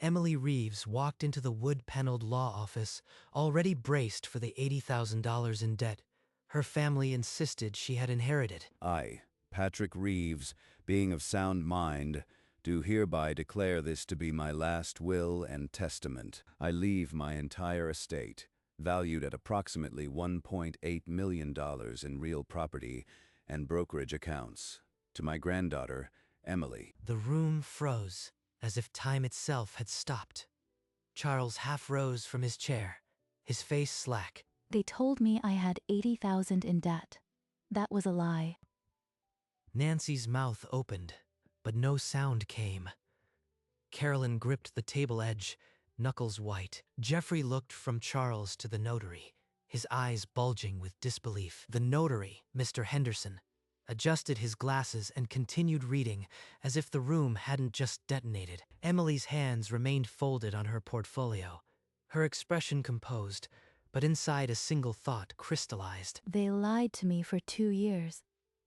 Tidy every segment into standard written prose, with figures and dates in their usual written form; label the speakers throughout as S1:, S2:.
S1: Emily Reeves walked into the wood-paneled law office, already braced for the $80,000 in debt her family insisted she had inherited.
S2: I, Patrick Reeves, being of sound mind, do hereby declare this to be my last will and testament. I leave my entire estate, valued at approximately $1.8 million in real property and brokerage accounts, to my granddaughter, Emily.
S1: The room froze, as if time itself had stopped. Charles half rose from his chair, his face slack.
S3: They told me I had $80,000 in debt. That was a lie.
S1: Nancy's mouth opened, but no sound came. Carolyn gripped the table edge, knuckles white. Jeffrey looked from Charles to the notary, his eyes bulging with disbelief. The notary, Mr. Henderson, adjusted his glasses and continued reading as if the room hadn't just detonated. Emily's hands remained folded on her portfolio, her expression composed, but inside a single thought crystallized.
S3: They lied to me for 2 years.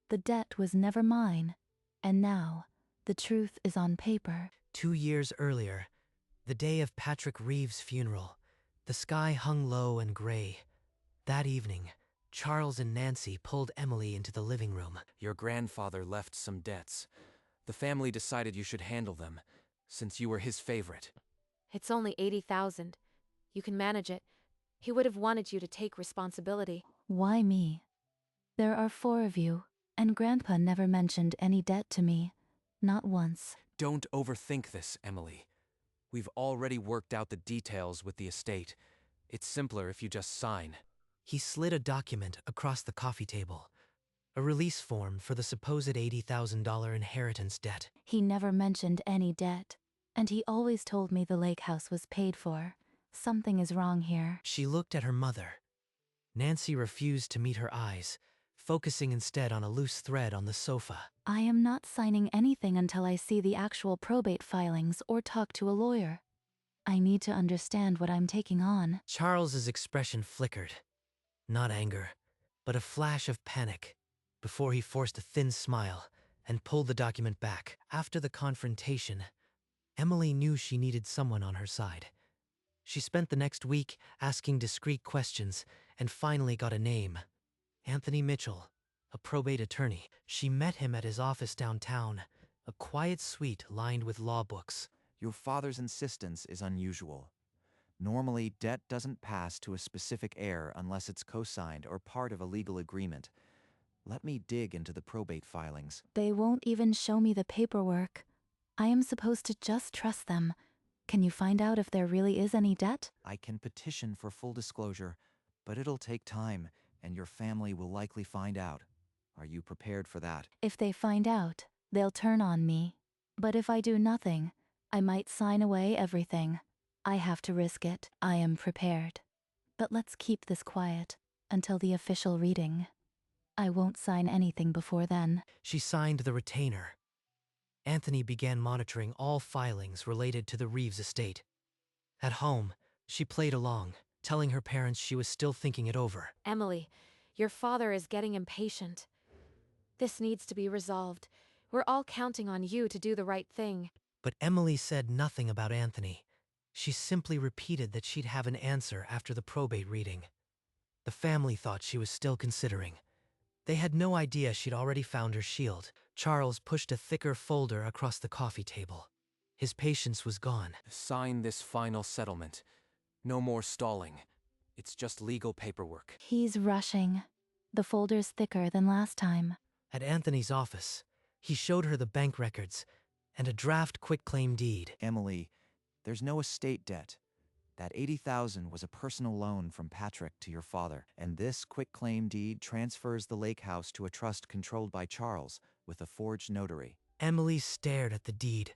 S3: The debt was never mine. And now, the truth is on paper.
S1: 2 years earlier, the day of Patrick Reeves' funeral, the sky hung low and gray. That evening, Charles and Nancy pulled Emily into the living room.
S4: Your grandfather left some debts. The family decided you should handle them, since you were his favorite.
S5: It's only $80,000. You can manage it. He would have wanted you to take responsibility.
S3: Why me? There are 4 of you, and Grandpa never mentioned any debt to me. Not once.
S4: Don't overthink this, Emily. We've already worked out the details with the estate. It's simpler if you just sign.
S1: He slid a document across the coffee table, a release form for the supposed $80,000 inheritance debt.
S3: He never mentioned any debt, and he always told me the lake house was paid for. Something is wrong here.
S1: She looked at her mother. Nancy refused to meet her eyes, focusing instead on a loose thread on the sofa.
S3: I am not signing anything until I see the actual probate filings or talk to a lawyer. I need to understand what I'm taking on.
S1: Charles's expression flickered. Not anger, but a flash of panic, before he forced a thin smile and pulled the document back. After the confrontation, Emily knew she needed someone on her side. She spent the next week asking discreet questions and finally got a name. Anthony Mitchell, a probate attorney. She met him at his office downtown, a quiet suite lined with law books.
S6: Your father's insistence is unusual. Normally, debt doesn't pass to a specific heir unless it's co-signed or part of a legal agreement. Let me dig into the probate filings.
S3: They won't even show me the paperwork. I am supposed to just trust them. Can you find out if there really is any debt?
S6: I can petition for full disclosure, but it'll take time, and your family will likely find out. Are you prepared for that?
S3: If they find out, they'll turn on me. But if I do nothing, I might sign away everything. I have to risk it. I am prepared. But let's keep this quiet until the official reading. I won't sign anything before then.
S1: She signed the retainer. Anthony began monitoring all filings related to the Reeves estate. At home, she played along, telling her parents she was still thinking it over.
S5: Emily, your father is getting impatient. This needs to be resolved. We're all counting on you to do the right thing.
S1: But Emily said nothing about Anthony. She simply repeated that she'd have an answer after the probate reading. The family thought she was still considering. They had no idea she'd already found her shield. Charles pushed a thicker folder across the coffee table. His patience was gone.
S4: Sign this final settlement. No more stalling. It's just legal paperwork.
S3: He's rushing. The folder's thicker than last time.
S1: At Anthony's office, he showed her the bank records and a draft quitclaim deed.
S6: Emily, there's no estate debt. That $80,000 was a personal loan from Patrick to your father, and this quitclaim deed transfers the lake house to a trust controlled by Charles with a forged notary.
S1: Emily stared at the deed.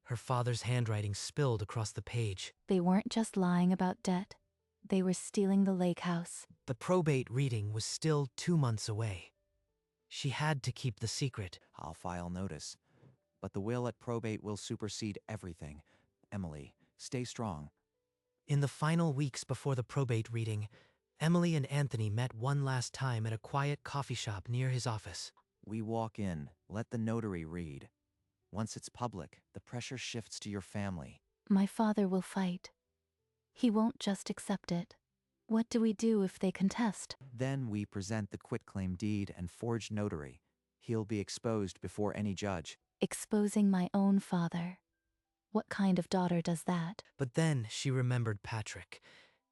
S1: Her father's handwriting spilled across the page.
S3: They weren't just lying about debt. They were stealing the lake house.
S1: The probate reading was still 2 months away. She had to keep the secret.
S6: I'll file notice. But the will at probate will supersede everything. Emily, stay strong.
S1: In the final weeks before the probate reading, Emily and Anthony met one last time at a quiet coffee shop near his office.
S6: We walk in, let the notary read. Once it's public, the pressure shifts to your family.
S3: My father will fight. He won't just accept it. What do we do if they contest?
S6: Then we present the quitclaim deed and forged notary. He'll be exposed before any judge.
S3: Exposing my own father. What kind of daughter does that?
S1: But then she remembered Patrick.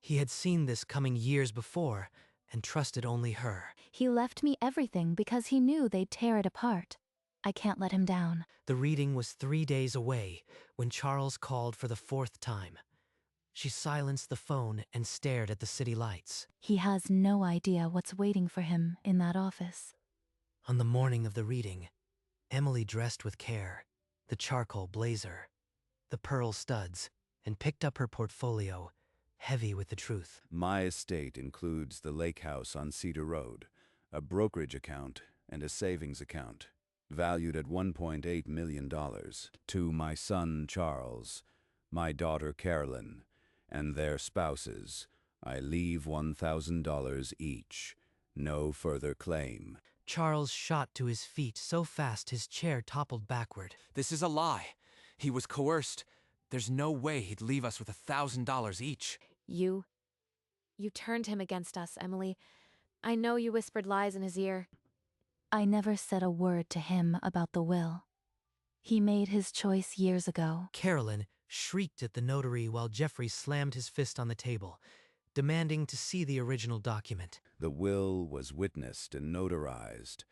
S1: He had seen this coming years before and trusted only her.
S3: He left me everything because he knew they'd tear it apart. I can't let him down.
S1: The reading was 3 days away when Charles called for the 4th time. She silenced the phone and stared at the city lights.
S3: He has no idea what's waiting for him in that office.
S1: On the morning of the reading, Emily dressed with care, the charcoal blazer, the pearl studs, and picked up her portfolio, heavy with the truth.
S2: My estate includes the lake house on Cedar Road, a brokerage account, and a savings account, valued at $1.8 million, to my son Charles, my daughter Carolyn, and their spouses. I leave $1,000 each. No further claim.
S1: Charles shot to his feet so fast his chair toppled backward.
S4: This is a lie. He was coerced. There's no way he'd leave us with $1,000 each.
S5: You turned him against us, Emily. I know you whispered lies in his ear.
S3: I never said a word to him about the will. He made his choice years ago.
S1: Carolyn shrieked at the notary while Jeffrey slammed his fist on the table, demanding to see the original document.
S2: The will was witnessed and notarized.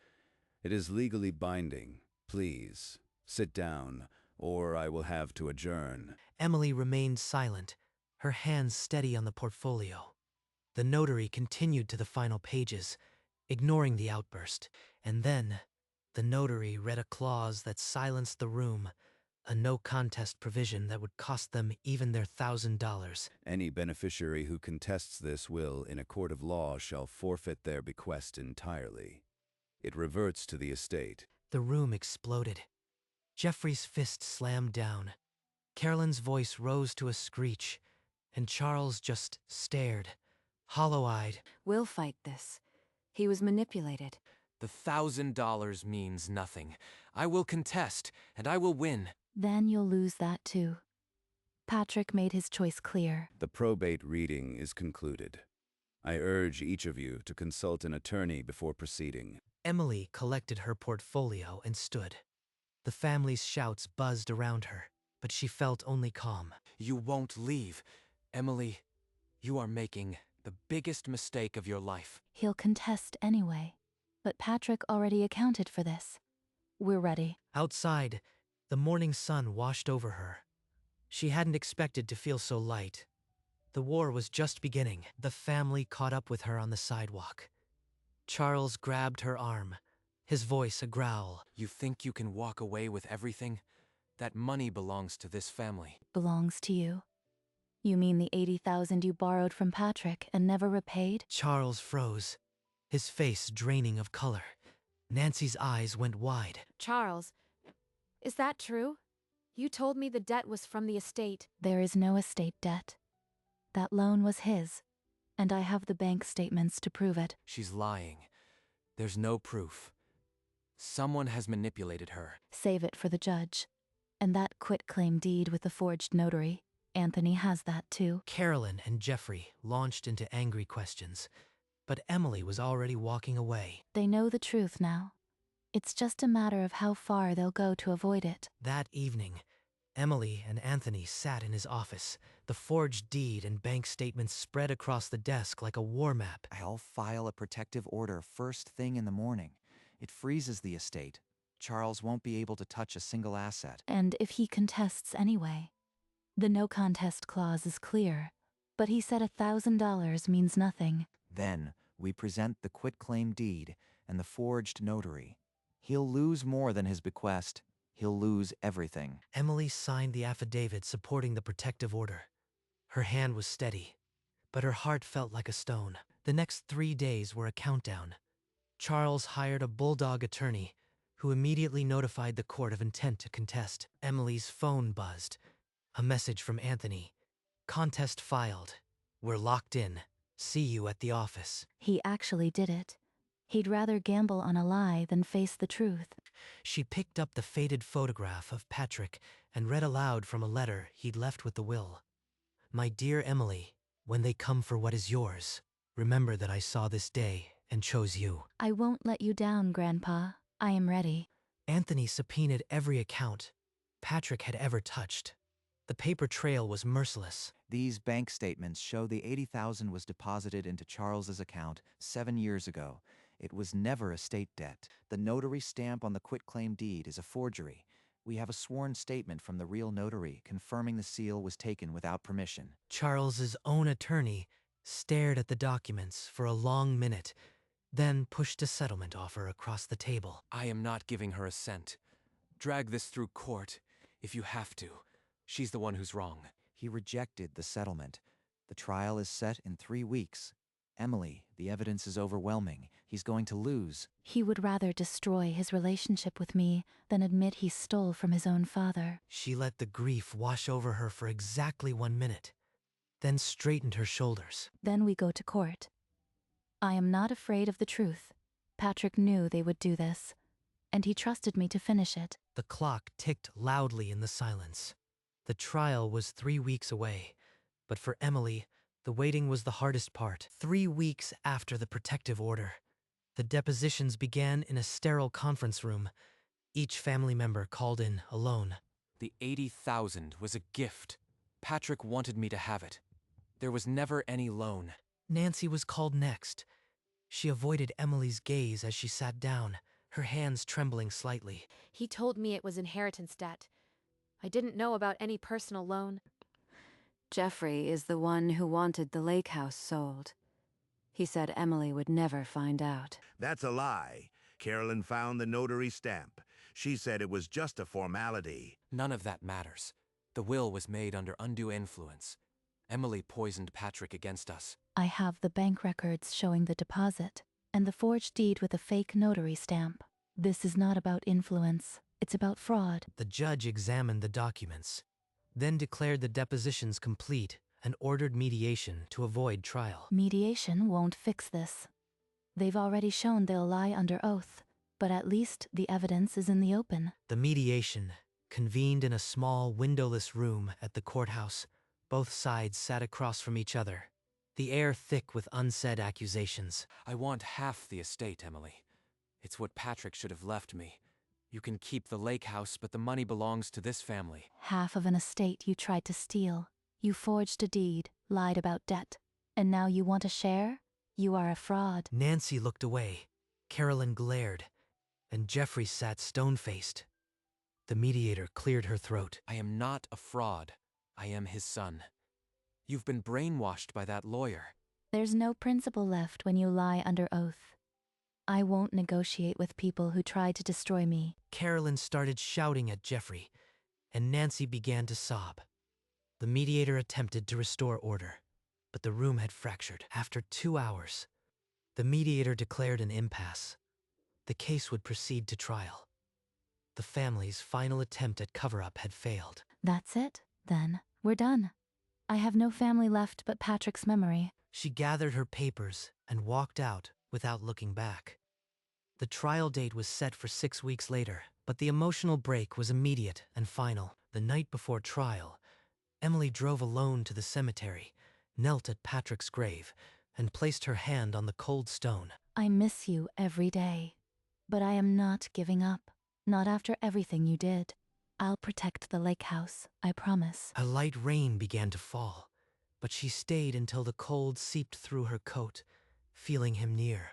S2: It is legally binding. Please, sit down, or I will have to adjourn.
S1: Emily remained silent, her hands steady on the portfolio. The notary continued to the final pages, ignoring the outburst. And then, the notary read a clause that silenced the room, a no-contest provision that would cost them even their $1,000.
S2: Any beneficiary who contests this will in a court of law shall forfeit their bequest entirely. It reverts to the estate.
S1: The room exploded. Jeffrey's fist slammed down. Carolyn's voice rose to a screech, and Charles just stared, hollow-eyed.
S7: We'll fight this. He was manipulated.
S4: The $1,000 means nothing. I will contest, and I will win.
S3: Then you'll lose that too. Patrick made his choice clear.
S2: The probate reading is concluded. I urge each of you to consult an attorney before proceeding.
S1: Emily collected her portfolio and stood. The family's shouts buzzed around her, but she felt only calm.
S4: You won't leave. Emily, you are making the biggest mistake of your life.
S3: He'll contest anyway. But Patrick already accounted for this. We're ready.
S1: Outside, the morning sun washed over her. She hadn't expected to feel so light. The war was just beginning. The family caught up with her on the sidewalk. Charles grabbed her arm, his voice a growl.
S4: You think you can walk away with everything? That money belongs to this family.
S3: Belongs to you. You mean the $80,000 you borrowed from Patrick and never repaid?
S1: Charles froze, his face draining of color. Nancy's eyes went wide.
S5: Charles, is that true? You told me the debt was from the estate.
S3: There is no estate debt. That loan was his, and I have the bank statements to prove it.
S4: She's lying. There's no proof. Someone has manipulated her.
S3: Save it for the judge. And that quitclaim deed with the forged notary. Anthony has that too.
S1: Carolyn and Jeffrey launched into angry questions, but Emily was already walking away.
S3: They know the truth now. It's just a matter of how far they'll go to avoid it.
S1: That evening, Emily and Anthony sat in his office, the forged deed and bank statements spread across the desk like a war map.
S6: I'll file a protective order first thing in the morning. It freezes the estate. Charles won't be able to touch a single asset.
S3: And if he contests anyway? The no contest clause is clear, but he said $1,000 means nothing.
S6: Then we present the quitclaim deed and the forged notary. He'll lose more than his bequest. He'll lose everything.
S1: Emily signed the affidavit supporting the protective order. Her hand was steady, but her heart felt like a stone. The next 3 days were a countdown. Charles hired a bulldog attorney, who immediately notified the court of intent to contest. Emily's phone buzzed. A message from Anthony. Contest filed. We're locked in. See you at the office.
S3: He actually did it. He'd rather gamble on a lie than face the truth.
S1: She picked up the faded photograph of Patrick and read aloud from a letter he'd left with the will. "My dear Emily, when they come for what is yours, remember that I saw this day and chose you."
S3: I won't let you down, Grandpa. I am ready.
S1: Anthony subpoenaed every account Patrick had ever touched. The paper trail was merciless.
S6: These bank statements show the 80,000 was deposited into Charles's account 7 years ago. It was never estate debt. The notary stamp on the quitclaim deed is a forgery. We have a sworn statement from the real notary confirming the seal was taken without permission.
S1: Charles's own attorney stared at the documents for a long minute, then pushed a settlement offer across the table.
S4: I am not giving her a cent. Drag this through court, if you have to. She's the one who's wrong.
S6: He rejected the settlement. The trial is set in 3 weeks. Emily, the evidence is overwhelming. He's going to lose.
S3: He would rather destroy his relationship with me than admit he stole from his own father.
S1: She let the grief wash over her for exactly 1 minute, then straightened her shoulders.
S3: Then we go to court. I am not afraid of the truth. Patrick knew they would do this, and he trusted me to finish it.
S1: The clock ticked loudly in the silence. The trial was 3 weeks away, but for Emily, the waiting was the hardest part. 3 weeks after the protective order, the depositions began in a sterile conference room. Each family member called in alone.
S4: The 80,000 was a gift. Patrick wanted me to have it. There was never any loan.
S1: Nancy was called next. She avoided Emily's gaze as she sat down, her hands trembling slightly.
S5: He told me it was inheritance debt. I didn't know about any personal loan.
S7: Jeffrey is the one who wanted the lake house sold. He said Emily would never find out.
S8: That's a lie. Carolyn found the notary stamp. She said it was just a formality.
S4: None of that matters. The will was made under undue influence. Emily poisoned Patrick against us.
S3: I have the bank records showing the deposit and the forged deed with a fake notary stamp. This is not about influence. It's about fraud.
S1: The judge examined the documents, then declared the depositions complete and ordered mediation to avoid trial.
S3: Mediation won't fix this. They've already shown they'll lie under oath, but at least the evidence is in the open.
S1: The mediation convened in a small, windowless room at the courthouse. Both sides sat across from each other, the air thick with unsaid accusations.
S4: I want half the estate, Emily. It's what Patrick should have left me. You can keep the lake house, but the money belongs to this family.
S3: Half of an estate you tried to steal. You forged a deed, lied about debt, and now you want a share? You are a fraud.
S1: Nancy looked away. Carolyn glared, and Jeffrey sat stone-faced. The mediator cleared her throat.
S4: I am not a fraud. I am his son. You've been brainwashed by that lawyer.
S3: There's no principle left when you lie under oath. I won't negotiate with people who try to destroy me.
S1: Carolyn started shouting at Jeffrey, and Nancy began to sob. The mediator attempted to restore order, but the room had fractured. After 2 hours, the mediator declared an impasse. The case would proceed to trial. The family's final attempt at cover-up had failed.
S3: That's it, then. We're done. I have no family left but Patrick's memory.
S1: She gathered her papers and walked out without looking back. The trial date was set for 6 weeks later, but the emotional break was immediate and final. The night before trial, Emily drove alone to the cemetery, knelt at Patrick's grave, and placed her hand on the cold stone.
S3: I miss you every day, but I am not giving up. Not after everything you did. I'll protect the lake house, I promise.
S1: A light rain began to fall, but she stayed until the cold seeped through her coat, feeling him near.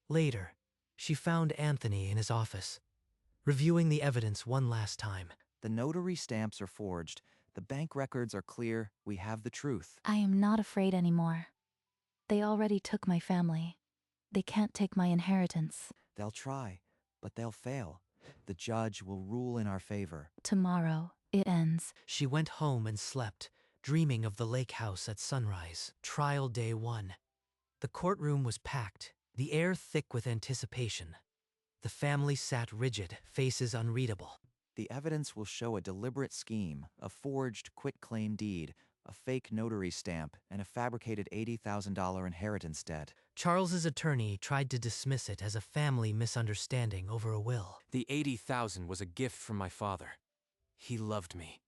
S1: Later, she found Anthony in his office, reviewing the evidence one last time.
S6: The notary stamps are forged. The bank records are clear. We have the truth.
S3: I am not afraid anymore. They already took my family. They can't take my inheritance.
S6: They'll try, but they'll fail. The judge will rule in our favor.
S3: Tomorrow, it ends.
S1: She went home and slept, dreaming of the lake house at sunrise. Trial day 1. The courtroom was packed, the air thick with anticipation. The family sat rigid, faces unreadable.
S6: The evidence will show a deliberate scheme, a forged quitclaim deed, a fake notary stamp, and a fabricated $80,000 inheritance debt.
S1: Charles's attorney tried to dismiss it as a family misunderstanding over a will.
S4: The 80,000 was a gift from my father. He loved me.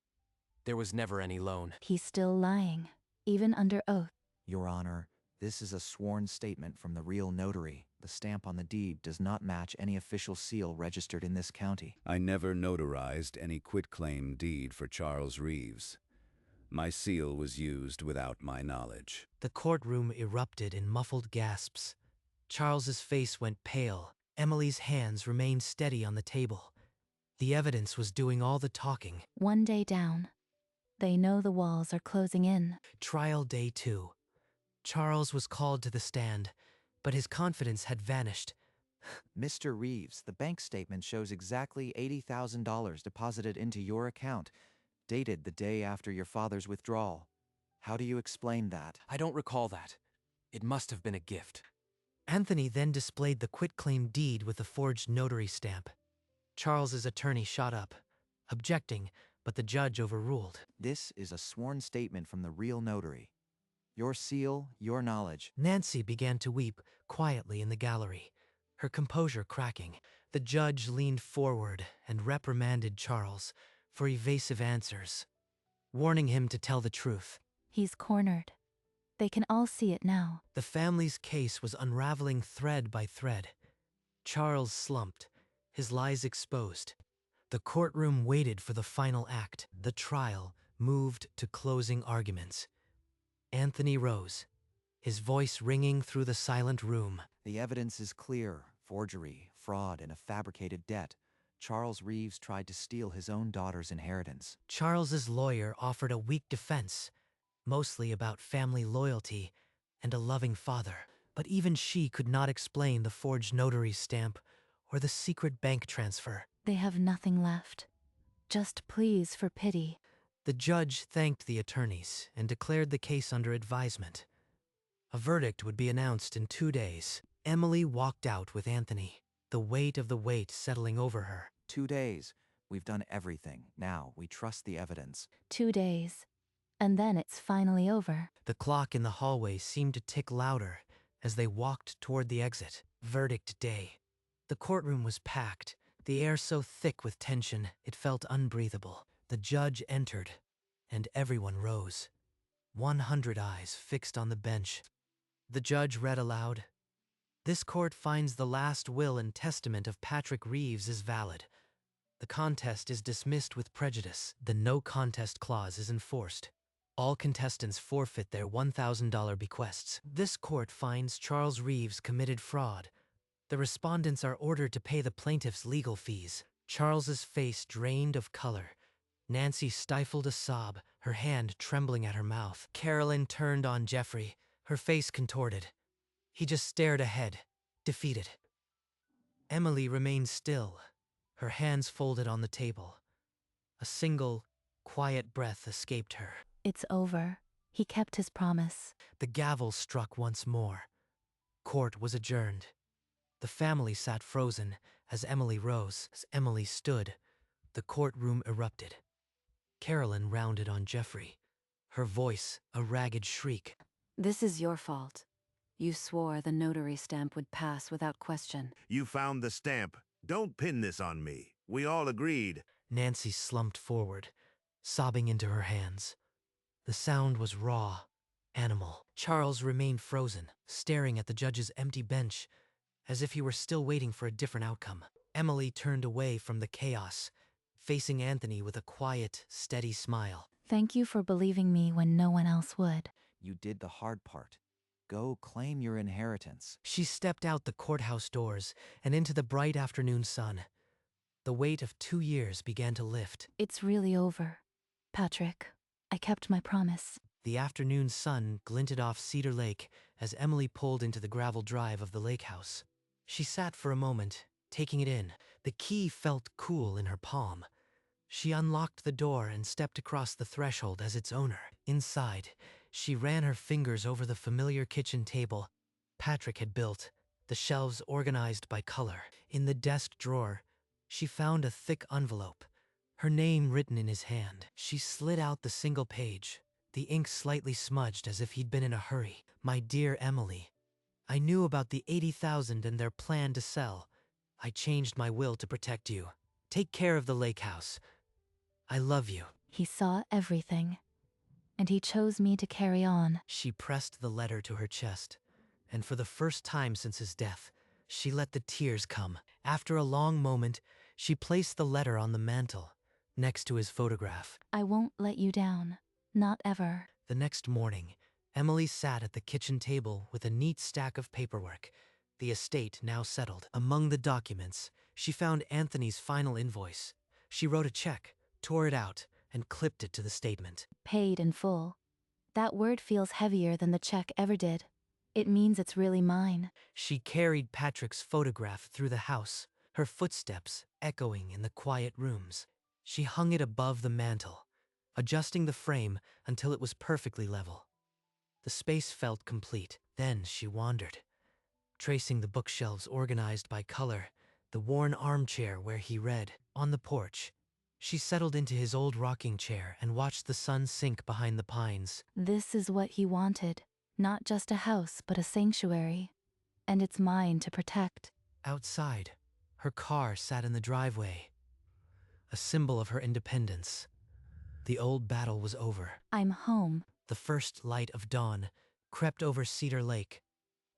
S4: There was never any loan.
S3: He's still lying, even under oath.
S6: Your Honor, this is a sworn statement from the real notary. The stamp on the deed does not match any official seal registered in this county.
S2: I never notarized any quitclaim deed for Charles Reeves. My seal was used without my knowledge.
S1: The courtroom erupted in muffled gasps. Charles's face went pale. Emily's hands remained steady on the table. The evidence was doing all the talking.
S3: One day down. They know the walls are closing in.
S1: Trial day 2. Charles was called to the stand, but his confidence had vanished.
S6: Mr. Reeves, the bank statement shows exactly $80,000 deposited into your account, dated the day after your father's withdrawal. How do you explain that?
S4: I don't recall that. It must have been a gift.
S1: Anthony then displayed the quitclaim deed with the forged notary stamp. Charles's attorney shot up, objecting, but the judge overruled.
S6: This is a sworn statement from the real notary. Your seal, your knowledge.
S1: Nancy began to weep quietly in the gallery, her composure cracking. The judge leaned forward and reprimanded Charles for evasive answers, warning him to tell the truth.
S3: He's cornered. They can all see it now.
S1: The family's case was unraveling thread by thread. Charles slumped, his lies exposed. The courtroom waited for the final act. The trial moved to closing arguments. Anthony rose, his voice ringing through the silent room.
S6: The evidence is clear. Forgery, fraud, and a fabricated debt. Charles Reeves tried to steal his own daughter's inheritance.
S1: Charles's lawyer offered a weak defense, mostly about family loyalty and a loving father. But even she could not explain the forged notary stamp or the secret bank transfer.
S3: They have nothing left. Just pleas for pity.
S1: The judge thanked the attorneys and declared the case under advisement. A verdict would be announced in 2 days. Emily walked out with Anthony, the weight of the weight settling over her.
S6: 2 days. We've done everything. Now we trust the evidence.
S3: 2 days. And then it's finally over.
S1: The clock in the hallway seemed to tick louder as they walked toward the exit. Verdict day. The courtroom was packed, the air so thick with tension it felt unbreathable. The judge entered, and everyone rose. 100 eyes fixed on the bench. The judge read aloud, "This court finds the last will and testament of Patrick Reeves is valid. The contest is dismissed with prejudice. The no contest clause is enforced. All contestants forfeit their $1,000 bequests. This court finds Charles Reeves committed fraud. The respondents are ordered to pay the plaintiff's legal fees." Charles's face drained of color. Nancy stifled a sob, her hand trembling at her mouth. Carolyn turned on Jeffrey, her face contorted. He just stared ahead, defeated. Emily remained still, her hands folded on the table. A single, quiet breath escaped her.
S3: It's over. He kept his promise.
S1: The gavel struck once more. Court was adjourned. The family sat frozen as Emily rose. As Emily stood, the courtroom erupted. Carolyn rounded on Jeffrey, her voice a ragged shriek.
S7: This is your fault. You swore the notary stamp would pass without question.
S8: You found the stamp. Don't pin this on me. We all agreed.
S1: Nancy slumped forward, sobbing into her hands. The sound was raw, animal. Charles remained frozen, staring at the judge's empty bench, as if he were still waiting for a different outcome. Emily turned away from the chaos, facing Anthony with a quiet, steady smile.
S3: Thank you for believing me when no one else would.
S6: You did the hard part. Go claim your inheritance.
S1: She stepped out the courthouse doors and into the bright afternoon sun. The weight of 2 years began to lift.
S3: It's really over. Patrick, I kept my promise.
S1: The afternoon sun glinted off Cedar Lake as Emily pulled into the gravel drive of the lake house. She sat for a moment, taking it in. The key felt cool in her palm. She unlocked the door and stepped across the threshold as its owner. Inside, she ran her fingers over the familiar kitchen table Patrick had built, the shelves organized by color. In the desk drawer, she found a thick envelope, her name written in his hand. She slid out the single page, the ink slightly smudged as if he'd been in a hurry. My dear Emily, I knew about the 80,000 and their plan to sell. I changed my will to protect you. Take care of the lake house. I love you.
S3: He saw everything, and he chose me to carry on.
S1: She pressed the letter to her chest, and for the first time since his death, she let the tears come. After a long moment, she placed the letter on the mantel, next to his photograph.
S3: I won't let you down. Not ever.
S1: The next morning, Emily sat at the kitchen table with a neat stack of paperwork, the estate now settled. Among the documents, she found Anthony's final invoice. She wrote a check, tore it out, and clipped it to the statement.
S3: Paid in full. That word feels heavier than the check ever did. It means it's really mine.
S1: She carried Patrick's photograph through the house, her footsteps echoing in the quiet rooms. She hung it above the mantel, adjusting the frame until it was perfectly level. The space felt complete. Then she wandered, tracing the bookshelves organized by color, the worn armchair where he read. On the porch, she settled into his old rocking chair and watched the sun sink behind the pines.
S3: This is what he wanted. Not just a house, but a sanctuary. And it's mine to protect.
S1: Outside, her car sat in the driveway, a symbol of her independence. The old battle was over.
S3: I'm home.
S1: The first light of dawn crept over Cedar Lake,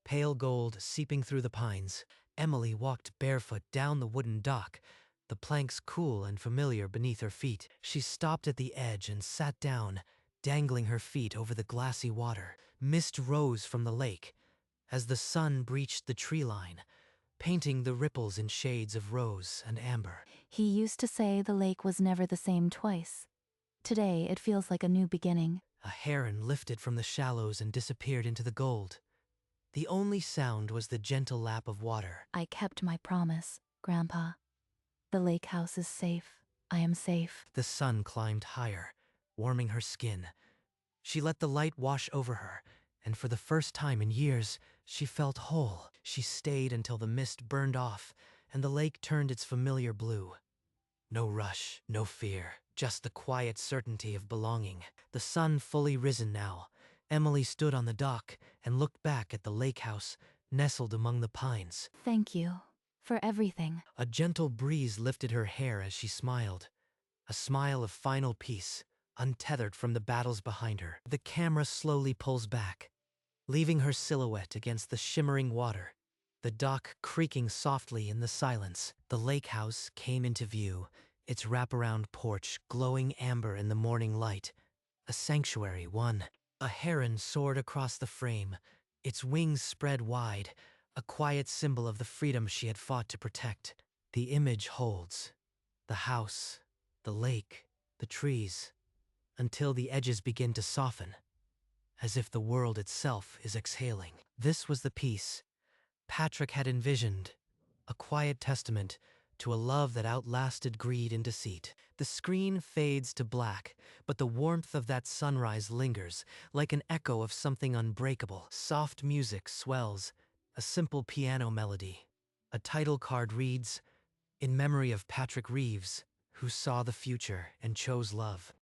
S1: pale gold seeping through the pines. Emily walked barefoot down the wooden dock, the planks cool and familiar beneath her feet. She stopped at the edge and sat down, dangling her feet over the glassy water. Mist rose from the lake as the sun breached the tree line, painting the ripples in shades of rose and amber.
S3: He used to say the lake was never the same twice. Today, it feels like a new beginning.
S1: A heron lifted from the shallows and disappeared into the gold. The only sound was the gentle lap of water.
S3: I kept my promise, Grandpa. The lake house is safe. I am safe.
S1: The sun climbed higher, warming her skin. She let the light wash over her, and for the first time in years, she felt whole. She stayed until the mist burned off, and the lake turned its familiar blue. No rush, no fear, just the quiet certainty of belonging. The sun fully risen now. Emily stood on the dock and looked back at the lake house, nestled among the pines.
S3: Thank you for everything.
S1: A gentle breeze lifted her hair as she smiled, a smile of final peace, untethered from the battles behind her. The camera slowly pulls back, leaving her silhouette against the shimmering water, the dock creaking softly in the silence. The lake house came into view, its wraparound porch glowing amber in the morning light. A sanctuary, one. A heron soared across the frame, its wings spread wide, a quiet symbol of the freedom she had fought to protect. The image holds the house, the lake, the trees, until the edges begin to soften, as if the world itself is exhaling. This was the peace Patrick had envisioned, a quiet testament to a love that outlasted greed and deceit. The screen fades to black, but the warmth of that sunrise lingers, like an echo of something unbreakable. Soft music swells, a simple piano melody. A title card reads, "In memory of Patrick Reeves, who saw the future and chose love."